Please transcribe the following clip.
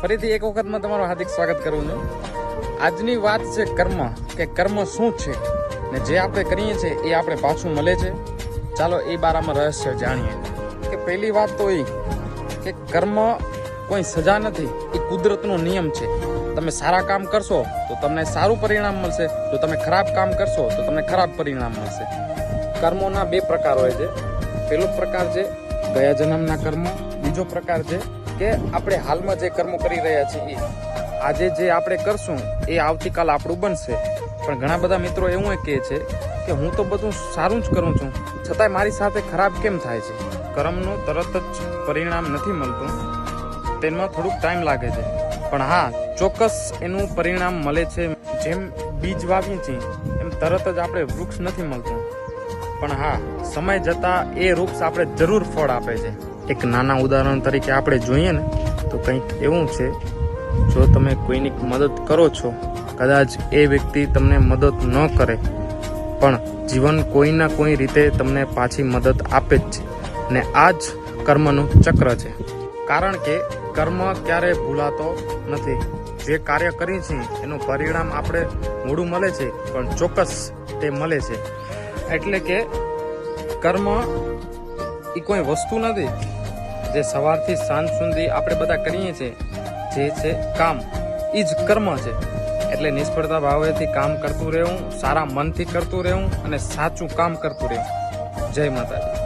ફરીથી એક વખતમાં તમારું હાર્દિક સ્વાગત કરું છું. આજની વાત છે કર્મ, કે કર્મ શું છે ને જે આપણે કરીએ છીએ એ આપણે પાછું મળે છે. ચાલો એ બારામાં રહસ્ય જાણીએ. કે પહેલી વાત તો એ કે કર્મ કોઈ સજા નથી, એ કુદરતનો નિયમ છે. તમે સારા કામ કરશો તો તમને સારું પરિણામ મળશે, જો તમે ખરાબ કામ કરશો તો તમને ખરાબ પરિણામ મળશે. કર્મોના બે પ્રકાર હોય છે. પહેલો પ્રકાર છે ગયા જન્મના કર્મ, બીજો પ્રકાર છે કે આપણે હાલમાં જે કર્મો કરી રહ્યા છીએ આજે જે આપણે કરશું એ આવતીકાલ આપણું બનશે. પણ ઘણા બધા મિત્રો એવું કહે છે કે હું તો બધું સારું જ કરું છું, છતાંય મારી સાથે ખરાબ કેમ થાય છે. કર્મનું તરત જ પરિણામ નથી મળતું, તેમાં થોડુંક ટાઈમ લાગે છે. પણ હા, ચોક્કસ એનું પરિણામ મળે છે. જેમ બીજ વાવીએ છીએ એમ તરત જ આપણે વૃક્ષ નથી મળતું, પણ હા, સમય જતાં એ વૃક્ષ આપણે જરૂર ફળ આપે છે. એક નાના ઉદાહરણ તરીકે આપણે જોઈએ ને તો કંઈક એવું છે, જો તમે કોઈની મદદ કરો છો, કદાચ એ વ્યક્તિ તમને મદદ ન કરે પણ જીવન કોઈના કોઈ રીતે તમને પાછી મદદ આપે જ છે. ને આ જ કર્મનું ચક્ર છે. કારણ કે કર્મ ક્યારે ભૂલાતો નથી. જે કાર્ય કરીએ છીએ એનું પરિણામ આપણે મોડું મળે છે પણ ચોક્કસ તે મળે છે. એટલે કે કર્મ એ કોઈ વસ્તુ નથી જે સવારથી સાંજ સુધી આપણે બધા કરીએ છીએ. જે છે કામ, એ જ કર્મ છે. એટલે નિષ્ફળતા ભાવેથી કામ કરતું રહેવું, સારા મનથી કરતું રહેવું અને સાચું કામ કરતું રહેવું. જય માતાજી.